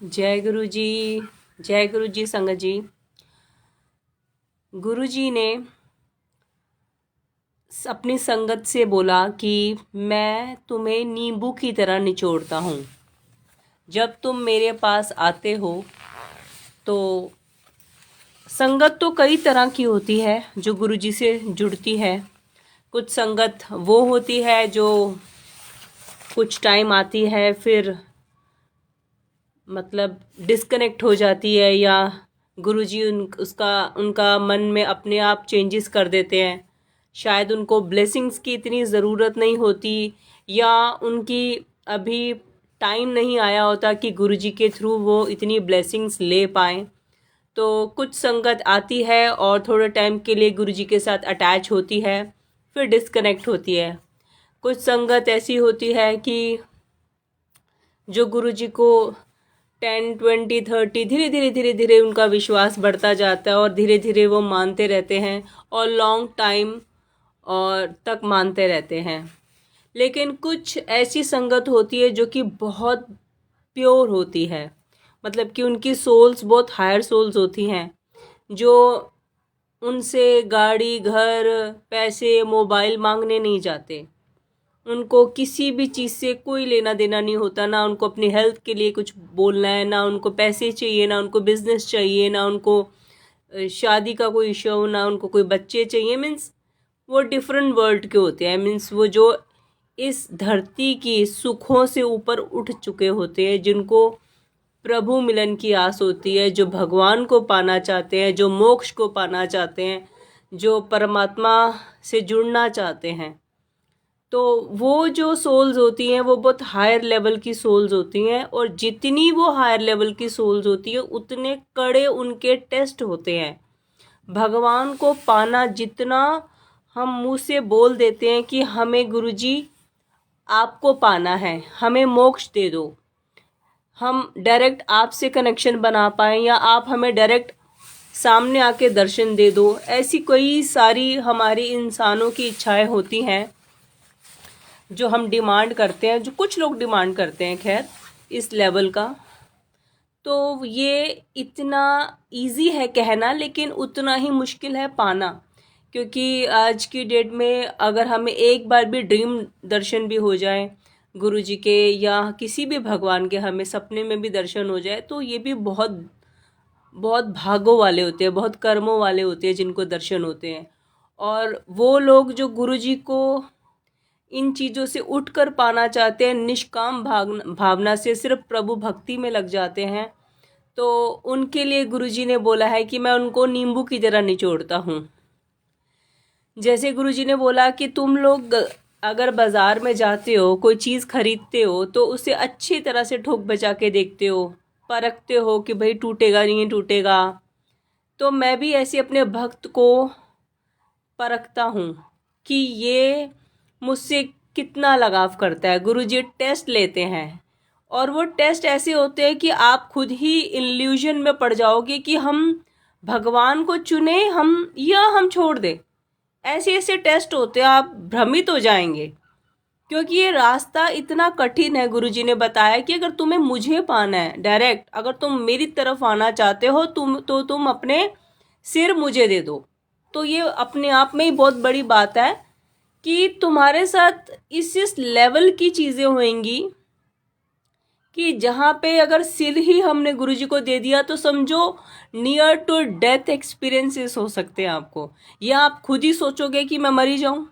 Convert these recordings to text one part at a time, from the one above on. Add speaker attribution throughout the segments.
Speaker 1: जय गुरु जी। जय गुरु जी। संगत जी, गुरु जी ने अपनी संगत से बोला कि मैं तुम्हें नींबू की तरह निचोड़ता हूँ। जब तुम मेरे पास आते हो तो संगत तो कई तरह की होती है जो गुरु जी से जुड़ती है। कुछ संगत वो होती है जो कुछ टाइम आती है फिर मतलब डिस्कनेक्ट हो जाती है, या गुरुजी उनका मन में अपने आप चेंजेस कर देते हैं। शायद उनको ब्लेसिंग्स की इतनी ज़रूरत नहीं होती, या उनकी अभी टाइम नहीं आया होता कि गुरुजी के थ्रू वो इतनी ब्लेसिंग्स ले पाएँ। तो कुछ संगत आती है और थोड़े टाइम के लिए गुरुजी के साथ अटैच होती है, फिर डिस्कनेक्ट होती है। कुछ संगत ऐसी होती है कि जो गुरुजी को 10, 20, 30 धीरे धीरे उनका विश्वास बढ़ता जाता है और धीरे धीरे वो मानते रहते हैं और लॉन्ग टाइम और तक मानते रहते हैं। लेकिन कुछ ऐसी संगत होती है जो कि बहुत प्योर होती है, मतलब कि उनकी सोल्स बहुत हायर सोल्स होती हैं, जो उनसे गाड़ी, घर, पैसे, मोबाइल मांगने नहीं जाते। उनको किसी भी चीज़ से कोई लेना देना नहीं होता। ना उनको अपनी हेल्थ के लिए कुछ बोलना है, ना उनको पैसे चाहिए, ना उनको बिजनेस चाहिए, ना उनको शादी का कोई इशू, ना उनको कोई बच्चे चाहिए। मीन्स वो डिफरेंट वर्ल्ड के होते हैं। मीन्स वो जो इस धरती की सुखों से ऊपर उठ चुके होते हैं, जिनको प्रभु मिलन की आस होती है, जो भगवान को पाना चाहते हैं, जो मोक्ष को पाना चाहते हैं, जो परमात्मा से जुड़ना चाहते हैं। तो वो जो सोल्स होती हैं वो बहुत हायर लेवल की सोल्स होती हैं, और जितनी वो हायर लेवल की सोल्स होती है उतने कड़े उनके टेस्ट होते हैं। भगवान को पाना जितना हम मुंह से बोल देते हैं कि हमें गुरुजी आपको पाना है, हमें मोक्ष दे दो, हम डायरेक्ट आपसे कनेक्शन बना पाएँ, या आप हमें डायरेक्ट सामने आके दर्शन दे दो, ऐसी कई सारी हमारी इंसानों की इच्छाएं होती हैं जो हम डिमांड करते हैं, जो कुछ लोग डिमांड करते हैं खैर इस लेवल का। तो ये इतना इजी है कहना, लेकिन उतना ही मुश्किल है पाना। क्योंकि आज की डेट में अगर हमें एक बार भी ड्रीम दर्शन भी हो जाए गुरुजी के, या किसी भी भगवान के हमें सपने में भी दर्शन हो जाए, तो ये भी बहुत बहुत भागों वाले होते हैं, बहुत कर्मों वाले होते हैं जिनको दर्शन होते हैं। और वो लोग जो गुरुजी को इन चीज़ों से उठकर पाना चाहते हैं, निष्काम भावना से सिर्फ प्रभु भक्ति में लग जाते हैं, तो उनके लिए गुरुजी ने बोला है कि मैं उनको नींबू की तरह निचोड़ता हूँ। जैसे गुरुजी ने बोला कि तुम लोग अगर बाज़ार में जाते हो, कोई चीज़ खरीदते हो, तो उसे अच्छी तरह से ठोक बचा के देखते हो, परखते हो कि भाई टूटेगा नहीं टूटेगा। तो मैं भी ऐसे अपने भक्त को परखता हूँ कि ये मुझसे कितना लगाव करता है। गुरुजी टेस्ट लेते हैं, और वो टेस्ट ऐसे होते हैं कि आप खुद ही इल्यूजन में पड़ जाओगे कि हम भगवान को चुने, हम या हम छोड़ दें। ऐसे ऐसे टेस्ट होते हैं, आप भ्रमित हो जाएंगे, क्योंकि ये रास्ता इतना कठिन है। गुरुजी ने बताया कि अगर तुम्हें मुझे पाना है डायरेक्ट, अगर तुम मेरी तरफ आना चाहते हो तुम अपने सिर मुझे दे दो। तो ये अपने आप में ही बहुत बड़ी बात है कि तुम्हारे साथ इस लेवल की चीज़ें होंगी कि जहाँ पे अगर सिर ही हमने गुरुजी को दे दिया तो समझो नियर टू डेथ एक्सपीरियंसेस हो सकते हैं आपको, या आप खुद ही सोचोगे कि मैं मरी जाऊं,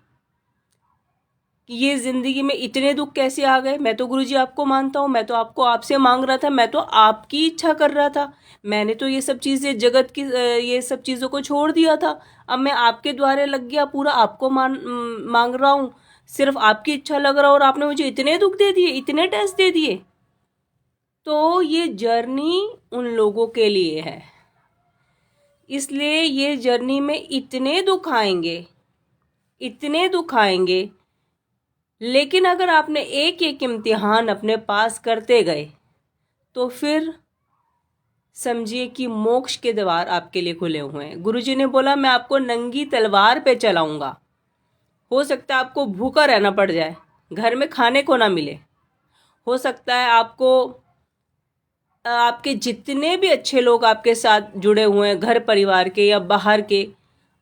Speaker 1: कि ये ज़िंदगी में इतने दुख कैसे आ गए। मैं तो गुरुजी आपको मानता हूँ, मैं तो आपको आपसे मांग रहा था, मैं तो आपकी इच्छा कर रहा था, मैंने तो ये सब चीज़ें जगत की ये सब चीज़ों को छोड़ दिया था। अब मैं आपके द्वारे लग गया, पूरा आपको मांग रहा हूँ, सिर्फ आपकी इच्छा लग रहा, और आपने मुझे इतने दुख दे दिए, इतने टेस्ट दे दिए। तो ये जर्नी उन लोगों के लिए है, इसलिए ये जर्नी में इतने दुख आएंगे, इतने दुख आएंगे। लेकिन अगर आपने एक एक इम्तिहान अपने पास करते गए तो फिर समझिए कि मोक्ष के द्वार आपके लिए खुले हुए हैं। गुरुजी ने बोला मैं आपको नंगी तलवार पे चलाऊंगा। हो सकता है आपको भूखा रहना पड़ जाए, घर में खाने को ना मिले, हो सकता है आपको आपके जितने भी अच्छे लोग आपके साथ जुड़े हुए हैं, घर परिवार के या बाहर के,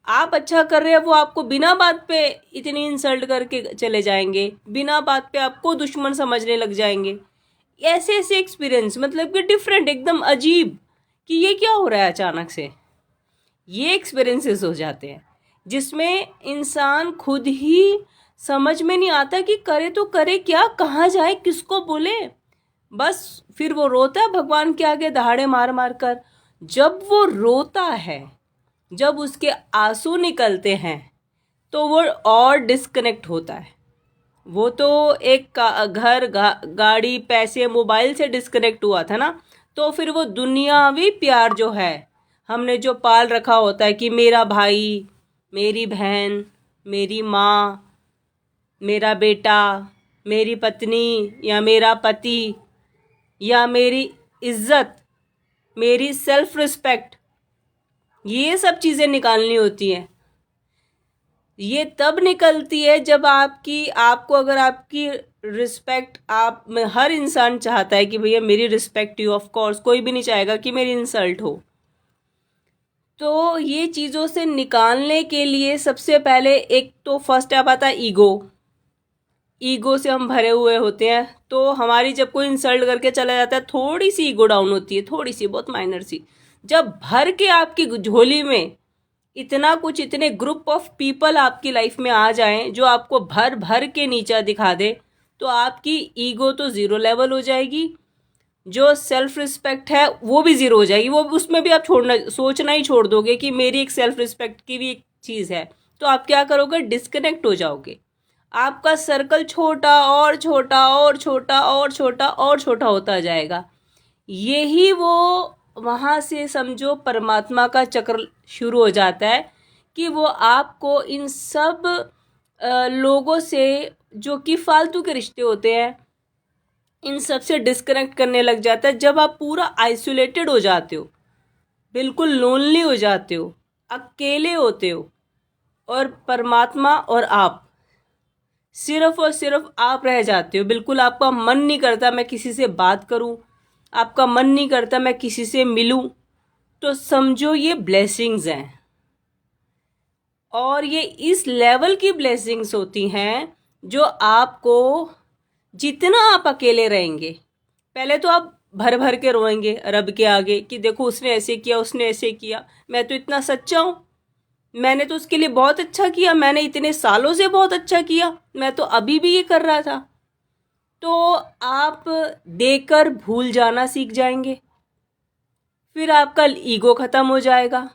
Speaker 1: आप अच्छा कर रहे हैं, वो आपको बिना बात पे इतनी इंसल्ट करके चले जाएंगे, बिना बात पे आपको दुश्मन समझने लग जाएंगे। ऐसे ऐसे एक्सपीरियंस, मतलब कि डिफरेंट, एकदम अजीब, कि ये क्या हो रहा है अचानक से, ये एक्सपीरियंसेस हो जाते हैं जिसमें इंसान खुद ही समझ में नहीं आता कि करे तो करे क्या, कहाँ जाए, किसको बोले। बस फिर वो रोता है भगवान के आगे दहाड़े मार मार कर। जब वो रोता है, जब उसके आंसू निकलते हैं, तो वो और डिस्कनेक्ट होता है। वो तो एक घर गाड़ी पैसे मोबाइल से डिस्कनेक्ट हुआ था ना, तो फिर वो दुनियावी प्यार जो है, हमने जो पाल रखा होता है कि मेरा भाई, मेरी बहन, मेरी माँ, मेरा बेटा, मेरी पत्नी या मेरा पति, या मेरी इज्जत, मेरी सेल्फ रिस्पेक्ट, ये सब चीज़ें निकालनी होती हैं। ये तब निकलती है जब आपको अगर आपकी रिस्पेक्ट, आप में हर इंसान चाहता है कि भैया मेरी रिस्पेक्ट यू, ऑफ कोर्स कोई भी नहीं चाहेगा कि मेरी इंसल्ट हो। तो ये चीज़ों से निकालने के लिए सबसे पहले एक तो फर्स्ट स्टेप आता है ईगो। ईगो से हम भरे हुए होते हैं, तो हमारी जब कोई इंसल्ट करके चला जाता है, थोड़ी सी ईगो डाउन होती है, थोड़ी सी, बहुत माइनर सी। जब भर के आपकी झोली में इतना कुछ, इतने ग्रुप ऑफ पीपल आपकी लाइफ में आ जाएं जो आपको भर भर के नीचा दिखा दे, तो आपकी ईगो तो ज़ीरो लेवल हो जाएगी, जो सेल्फ रिस्पेक्ट है वो भी ज़ीरो हो जाएगी। वो उसमें भी आप सोचना ही छोड़ दोगे कि मेरी एक सेल्फ रिस्पेक्ट की भी एक चीज़ है। तो आप क्या करोगे, डिस्कनेक्ट हो जाओगे। आपका सर्कल छोटा और छोटा और छोटा और छोटा और छोटा होता जाएगा। यही वो वहाँ से समझो परमात्मा का चक्र शुरू हो जाता है कि वो आपको इन सब लोगों से, जो कि फालतू के रिश्ते होते हैं, इन सब से डिस्कनेक्ट करने लग जाता है। जब आप पूरा आइसोलेटेड हो जाते हो, बिल्कुल लोनली हो जाते हो, अकेले होते हो, और परमात्मा और आप, सिर्फ और सिर्फ आप रह जाते हो। बिल्कुल आपका मन नहीं करता मैं किसी से बात करूं, आपका मन नहीं करता मैं किसी से मिलूं, तो समझो ये ब्लेसिंग्स हैं। और ये इस लेवल की ब्लेसिंग्स होती हैं जो आपको, जितना आप अकेले रहेंगे, पहले तो आप भर भर के रोएंगे रब के आगे कि देखो उसने ऐसे किया, उसने ऐसे किया, मैं तो इतना सच्चा हूँ, मैंने तो उसके लिए बहुत अच्छा किया, मैंने इतने सालों से बहुत अच्छा किया, मैं तो अभी भी ये कर रहा था। तो आप देकर भूल जाना सीख जाएंगे, फिर आपका ईगो ख़त्म हो जाएगा,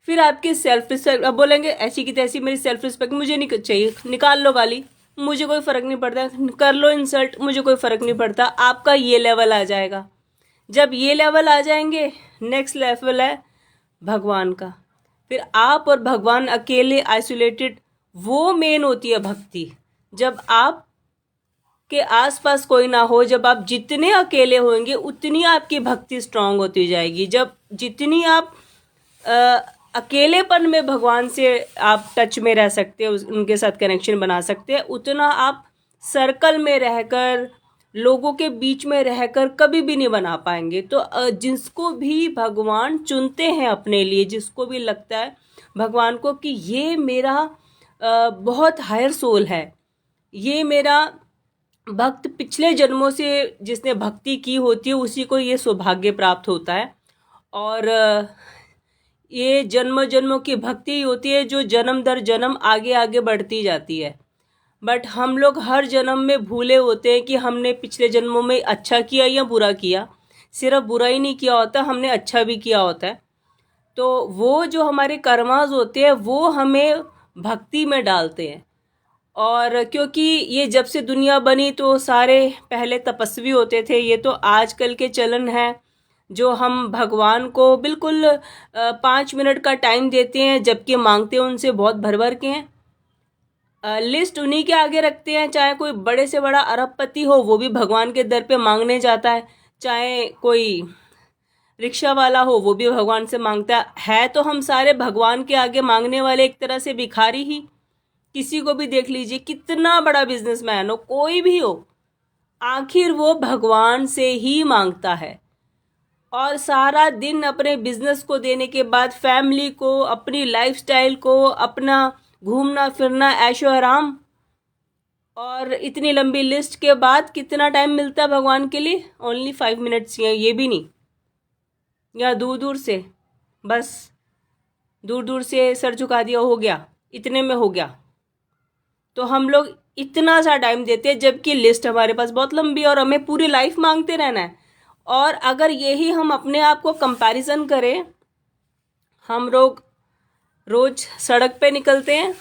Speaker 1: फिर आपकी सेल्फ रिस्पेक्ट, अब बोलेंगे ऐसी की तैसी मेरी सेल्फ रिस्पेक्ट मुझे नहीं चाहिए, निकाल लो गाली, मुझे कोई फ़र्क नहीं पड़ता, कर लो इंसल्ट, मुझे कोई फ़र्क नहीं पड़ता। आपका ये लेवल आ जाएगा। जब ये लेवल आ जाएंगे, नेक्स्ट लेवल है भगवान का। फिर आप और भगवान अकेले, आइसोलेटेड, वो मेन होती है भक्ति। जब आप के आसपास कोई ना हो, जब आप जितने अकेले होंगे उतनी आपकी भक्ति स्ट्रांग होती जाएगी। जब जितनी आप अकेलेपन में भगवान से आप टच में रह सकते हो, उनके साथ कनेक्शन बना सकते हैं, उतना आप सर्कल में रहकर, लोगों के बीच में रहकर कभी भी नहीं बना पाएंगे। तो जिसको भी भगवान चुनते हैं अपने लिए, जिसको भी लगता है भगवान को कि ये मेरा बहुत हायर सोल है, ये मेरा भक्त पिछले जन्मों से जिसने भक्ति की होती है, उसी को ये सौभाग्य प्राप्त होता है। और ये जन्म जन्मों की भक्ति होती है जो जन्म दर जन्म आगे आगे बढ़ती जाती है। बट हम लोग हर जन्म में भूले होते हैं कि हमने पिछले जन्मों में अच्छा किया या बुरा किया। सिर्फ बुरा ही नहीं किया होता, हमने अच्छा भी किया होता है। तो वो जो हमारे कर्मास होते हैं वो हमें भक्ति में डालते हैं। और क्योंकि ये जब से दुनिया बनी तो सारे पहले तपस्वी होते थे, ये तो आजकल के चलन है जो हम भगवान को बिल्कुल 5 मिनट का टाइम देते हैं, जबकि मांगते हैं उनसे बहुत भर भर के हैं। लिस्ट उन्हीं के आगे रखते हैं, चाहे कोई बड़े से बड़ा अरबपति हो वो भी भगवान के दर पे मांगने जाता है, चाहे कोई रिक्शा वाला हो वो भी भगवान से मांगता है। तो हम सारे भगवान के आगे मांगने वाले, एक तरह से भिखारी ही। किसी को भी देख लीजिए, कितना बड़ा बिजनेसमैन हो, कोई भी हो, आखिर वो भगवान से ही मांगता है। और सारा दिन अपने बिजनेस को देने के बाद फैमिली को, अपनी लाइफस्टाइल को, अपना घूमना फिरना, ऐशो आराम, और इतनी लंबी लिस्ट के बाद कितना टाइम मिलता है भगवान के लिए? ओनली 5 मिनट्स, या ये भी नहीं, या दूर दूर से, बस दूर दूर से सर झुका दिया, हो गया, इतने में हो गया। तो हम लोग इतना सा टाइम देते हैं, जबकि लिस्ट हमारे पास बहुत लंबी है और हमें पूरी लाइफ मांगते रहना है। और अगर यही हम अपने आप को कंपैरिजन करें, हम लोग रोज सड़क पे निकलते हैं,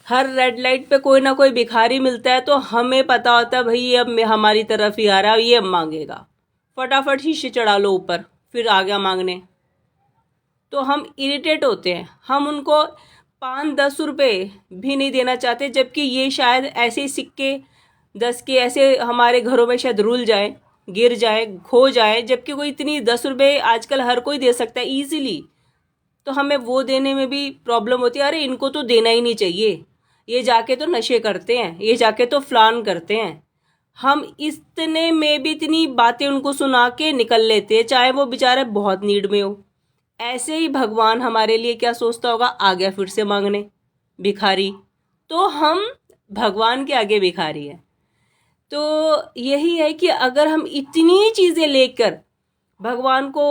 Speaker 1: हर रेड लाइट पे कोई ना कोई भिखारी मिलता है, तो हमें पता होता है भाई ये अब हमारी तरफ ही आ रहा है, ये अब मांगेगा, फटाफट शीशे चढ़ा लो ऊपर, फिर आ गया मांगने। तो हम इरिटेट होते हैं, हम उनको 5-10 रुपए भी नहीं देना चाहते, जबकि ये शायद ऐसे सिक्के 10 के ऐसे हमारे घरों में शायद रुल जाए, गिर जाए, खो जाए, जबकि कोई इतनी 10 रुपए आजकल हर कोई दे सकता है ईजिली। तो हमें वो देने में भी प्रॉब्लम होती है, अरे इनको तो देना ही नहीं चाहिए, ये जाके तो नशे करते हैं, ये जाके तो फलान करते हैं। हम इतने में भी इतनी बातें उनको सुना के निकल लेते हैं, चाहे वो बेचारे बहुत नीड में हो। ऐसे ही भगवान हमारे लिए क्या सोचता होगा? आ गया फिर से मांगने, भिखारी। तो हम भगवान के आगे भिखारी हैं। तो यही है कि अगर हम इतनी चीज़ें लेकर भगवान को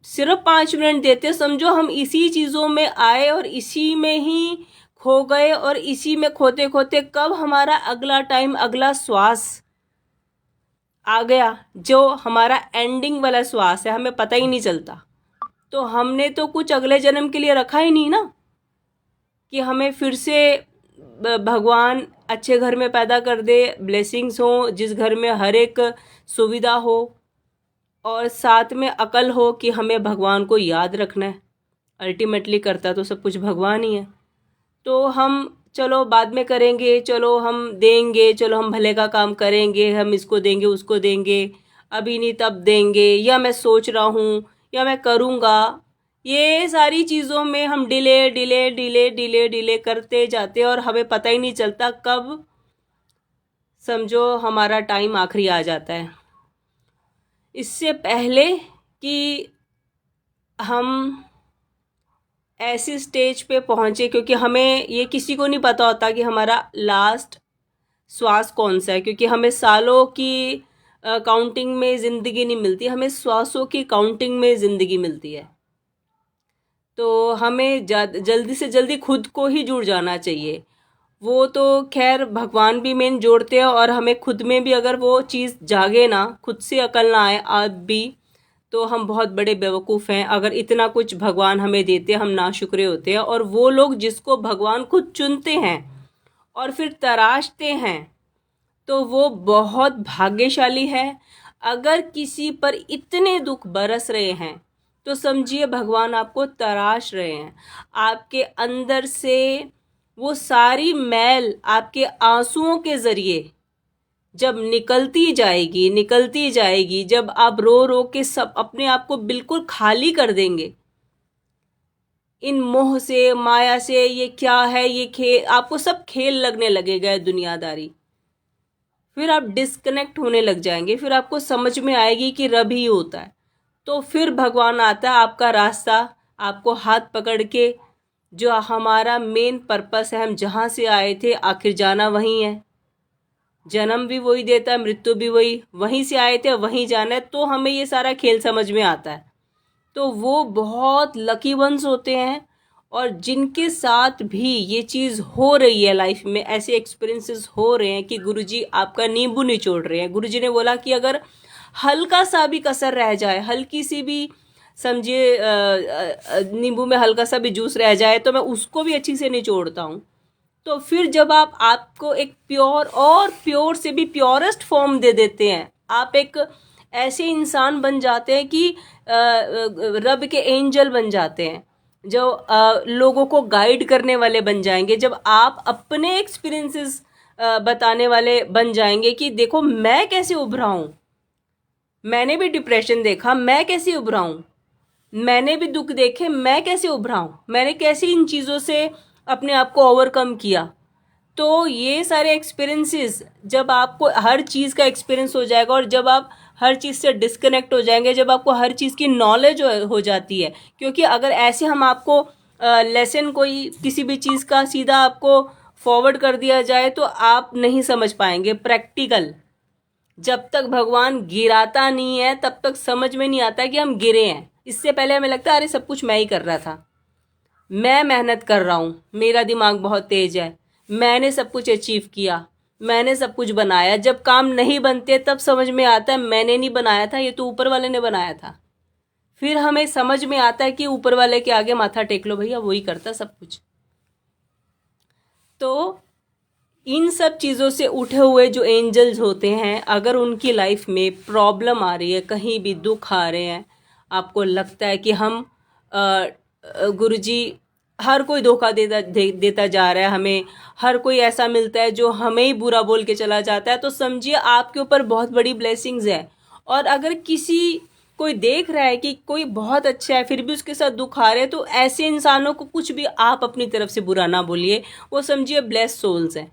Speaker 1: सिर्फ 5 मिनट देते, समझो हम इसी चीज़ों में आए और इसी में ही खो गए, और इसी में खोते खोते कब हमारा अगला टाइम, अगला श्वास आ गया, जो हमारा एंडिंग वाला श्वास है, हमें पता ही नहीं चलता। तो हमने तो कुछ अगले जन्म के लिए रखा ही नहीं ना, कि हमें फिर से भगवान अच्छे घर में पैदा कर दे, ब्लेसिंग्स हो, जिस घर में हर एक सुविधा हो और साथ में अकल हो कि हमें भगवान को याद रखना है। अल्टीमेटली करता तो सब कुछ भगवान ही है। तो हम चलो बाद में करेंगे, चलो हम देंगे, चलो हम भले का काम करेंगे, हम इसको देंगे उसको देंगे, अभी नहीं तब देंगे, या मैं सोच रहा हूँ, या मैं करूँगा, ये सारी चीज़ों में हम delay delay delay delay delay करते जाते हैं और हमें पता ही नहीं चलता कब समझो हमारा टाइम आखिरी आ जाता है। इससे पहले कि हम ऐसी स्टेज पे पहुँचे, क्योंकि हमें ये किसी को नहीं पता होता कि हमारा लास्ट श्वास कौन सा है, क्योंकि हमें सालों की काउंटिंग में ज़िंदगी नहीं मिलती, हमें श्वासों की काउंटिंग में ज़िंदगी मिलती है। तो हमें जल्दी से जल्दी खुद को ही जुड़ जाना चाहिए। वो तो खैर भगवान भी मेन जोड़ते हैं, और हमें खुद में भी अगर वो चीज़ जागे ना, खुद से अकल ना आए आज भी, तो हम बहुत बड़े बेवकूफ़ हैं। अगर इतना कुछ भगवान हमें देते, हम नाशुक्रे होते हैं। और वो लोग जिसको भगवान खुद चुनते हैं और फिर तराशते हैं, तो वो बहुत भाग्यशाली है। अगर किसी पर इतने दुख बरस रहे हैं, तो समझिए भगवान आपको तराश रहे हैं। आपके अंदर से वो सारी मैल आपके आंसुओं के ज़रिए जब निकलती जाएगी, जब आप रो रो के सब अपने आप को बिल्कुल खाली कर देंगे, इन मोह से, माया से, ये क्या है, ये खेल, आपको सब खेल लगने लगेगा, दुनियादारी। फिर आप डिस्कनेक्ट होने लग जाएंगे, फिर आपको समझ में आएगी कि रब ही होता है। तो फिर भगवान आता है आपका रास्ता, आपको हाथ पकड़ के, जो हमारा मेन पर्पस है, हम जहाँ से आए थे आखिर जाना वहीं है, जन्म भी वही देता है, मृत्यु भी वही, वहीं से आए थे वहीं जाना है। तो हमें ये सारा खेल समझ में आता है। तो वो बहुत लकी वंस होते हैं, और जिनके साथ भी ये चीज़ हो रही है लाइफ में, ऐसे एक्सपीरियंसेस हो रहे हैं कि गुरुजी आपका नींबू निचोड़ रहे हैं। गुरुजी ने बोला कि अगर हल्का सा भी कसर रह जाए, हल्की सी भी, समझिए नींबू में हल्का सा भी जूस रह जाए, तो मैं उसको भी अच्छी से निचोड़ता हूँ। तो फिर जब आपको एक प्योर, और प्योर से भी प्योरेस्ट फॉर्म दे देते हैं, आप एक ऐसे इंसान बन जाते हैं कि रब के एंजल बन जाते हैं, जो लोगों को गाइड करने वाले बन जाएंगे। जब आप अपने एक्सपीरियंसेस बताने वाले बन जाएंगे कि देखो मैं कैसे उभरा हूँ, मैंने भी डिप्रेशन देखा, मैं कैसे उभरा हूँ, मैंने भी दुख देखे, मैं कैसे उभरा हूँ, मैंने कैसे इन चीज़ों से अपने आप को ओवरकम किया। तो ये सारे एक्सपीरियंसेस, जब आपको हर चीज़ का एक्सपीरियंस हो जाएगा, और जब आप हर चीज़ से डिस्कनेक्ट हो जाएंगे जब आपको हर चीज़ की नॉलेज हो जाती है। क्योंकि अगर ऐसे हम आपको लेसन कोई किसी भी चीज़ का सीधा आपको फॉरवर्ड कर दिया जाए तो आप नहीं समझ पाएंगे। प्रैक्टिकल जब तक भगवान गिराता नहीं है तब तक समझ में नहीं आता कि हम गिरे हैं। इससे पहले हमें लगता है अरे सब कुछ मैं ही कर रहा था, मैं मेहनत कर रहा हूँ, मेरा दिमाग बहुत तेज है, मैंने सब कुछ अचीव किया, मैंने सब कुछ बनाया। जब काम नहीं बनते तब समझ में आता है मैंने नहीं बनाया था, ये तो ऊपर वाले ने बनाया था। फिर हमें समझ में आता है कि ऊपर वाले के आगे माथा टेक लो भैया, वही करता सब कुछ। तो इन सब चीज़ों से उठे हुए जो एंजल्स होते हैं, अगर उनकी लाइफ में प्रॉब्लम आ रही है, कहीं भी दुख आ रहे हैं, आपको लगता है कि हम गुरुजी हर कोई धोखा देता जा रहा है, हमें हर कोई ऐसा मिलता है जो हमें ही बुरा बोल के चला जाता है, तो समझिए आपके ऊपर बहुत बड़ी ब्लेसिंग्स है। और अगर कोई देख रहा है कि कोई बहुत अच्छा है फिर भी उसके साथ दुख आ रहे हैं, तो ऐसे इंसानों को कुछ भी आप अपनी तरफ से बुरा ना बोलिए, वो समझिए ब्लेस्ड सोल्स हैं।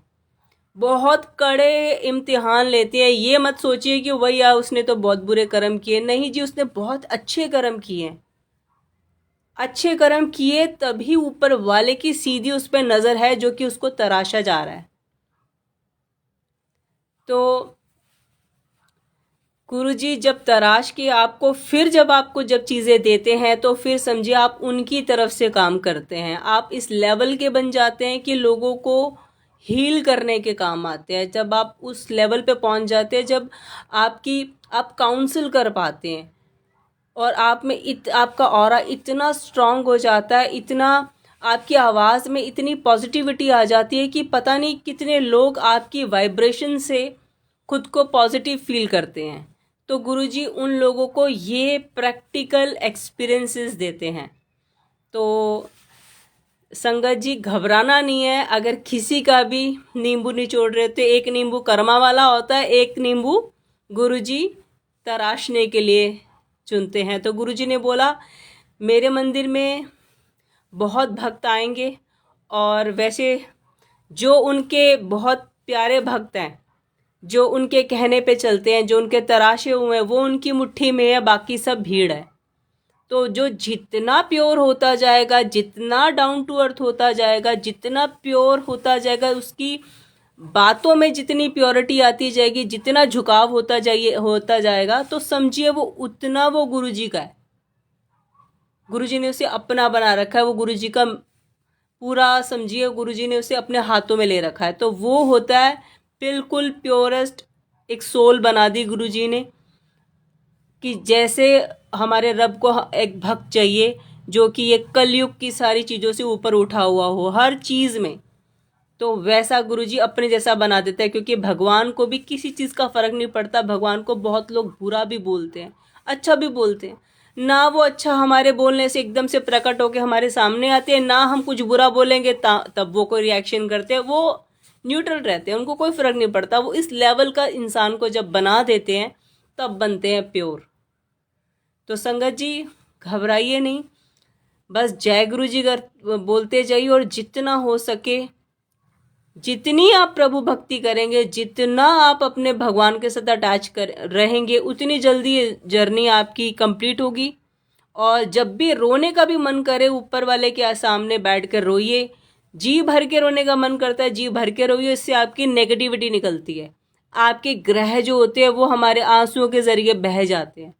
Speaker 1: बहुत कड़े इम्तिहान लेते हैं। ये मत सोचिए कि वही यार उसने तो बहुत बुरे कर्म किए, नहीं जी, उसने बहुत अच्छे कर्म किए। अच्छे कर्म किए तभी ऊपर वाले की सीधी उस पर नज़र है जो कि उसको तराशा जा रहा है। तो गुरुजी जब तराश के आपको फिर जब आपको जब चीज़ें देते हैं तो फिर समझिए आप उनकी तरफ से काम करते हैं। आप इस लेवल के बन जाते हैं कि लोगों को हील करने के काम आते हैं। जब आप उस लेवल पे पहुंच जाते हैं जब आप काउंसिल कर पाते हैं और आपका ऑरा इतना स्ट्रांग हो जाता है, इतना आपकी आवाज़ में इतनी पॉजिटिविटी आ जाती है कि पता नहीं कितने लोग आपकी वाइब्रेशन से खुद को पॉजिटिव फील करते हैं। तो गुरुजी उन लोगों को ये प्रैक्टिकल एक्सपीरियंसेस देते हैं। तो संगत जी घबराना नहीं है। अगर किसी का भी नींबू निचोड़ रहे तो एक नींबू कर्मा वाला होता है, एक नींबू गुरुजी तराशने के लिए चुनते हैं। तो गुरुजी ने बोला मेरे मंदिर में बहुत भक्त आएंगे और वैसे जो उनके बहुत प्यारे भक्त हैं, जो उनके कहने पे चलते हैं, जो उनके तराशे हुए हैं, वो उनकी मुट्ठी में है, बाकी सब भीड़ है। तो जो जितना प्योर होता जाएगा, जितना डाउन टू अर्थ होता जाएगा, जितना प्योर होता जाएगा, उसकी बातों में जितनी प्योरिटी आती जाएगी, जितना झुकाव होता जाएगा, तो समझिए वो उतना वो गुरुजी का है। गुरुजी ने उसे अपना बना रखा है, वो गुरुजी का पूरा समझिए गुरुजी ने उसे अपने हाथों में ले रखा है। तो वो होता है बिल्कुल प्योरेस्ट एक सोल बना दी गुरुजी ने, कि जैसे हमारे रब को एक भक्त चाहिए जो कि ये कलयुग की सारी चीज़ों से ऊपर उठा हुआ हो हर चीज़ में, तो वैसा गुरुजी अपने जैसा बना देता है। क्योंकि भगवान को भी किसी चीज़ का फ़र्क नहीं पड़ता। भगवान को बहुत लोग बुरा भी बोलते हैं, अच्छा भी बोलते हैं ना। वो अच्छा हमारे बोलने से एकदम से प्रकट होकर हमारे सामने आते हैं, ना हम कुछ बुरा बोलेंगे तब वो कोई रिएक्शन करते हैं। वो न्यूट्रल रहते हैं, उनको कोई फ़र्क नहीं पड़ता। वो इस लेवल का इंसान को जब बना देते हैं तब बनते हैं प्योर। तो संगत जी घबराइए नहीं, बस जय गुरु जी बोलते जाइए और जितना हो सके, जितनी आप प्रभु भक्ति करेंगे, जितना आप अपने भगवान के साथ अटैच रहेंगे, उतनी जल्दी जर्नी आपकी कंप्लीट होगी। और जब भी रोने का भी मन करे, ऊपर वाले के सामने बैठ कर रोइए। जी भर के रोने का मन करता है, जी भर के रोइए, इससे आपकी नेगेटिविटी निकलती है। आपके ग्रह जो होते हैं वो हमारे आंसुओं के जरिए बह जाते हैं,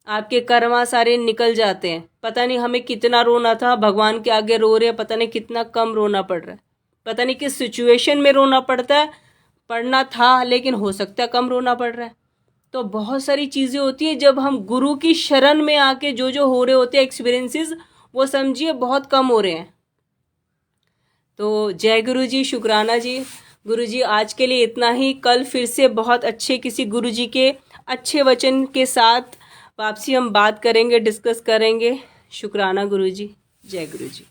Speaker 1: आपके कर्मा सारे निकल जाते हैं। पता नहीं हमें कितना रोना था, भगवान के आगे रो रहे हैं, पता नहीं कितना कम रोना पड़ रहा है, पता नहीं किस सिचुएशन में रोना पड़ना था, लेकिन हो सकता है कम रोना पड़ रहा है। तो बहुत सारी चीज़ें होती है जब हम गुरु की शरण में आके जो हो रहे होते हैं एक्सपीरियंसेस, वो समझिए बहुत कम हो रहे हैं। तो जय गुरु जी, शुक्राना जी। गुरु जी आज के लिए इतना ही। कल फिर से बहुत अच्छे किसी गुरु जी के अच्छे वचन के साथ वापसी हम बात करेंगे, डिस्कस करेंगे। शुक्राना गुरु जी, जय गुरु जी।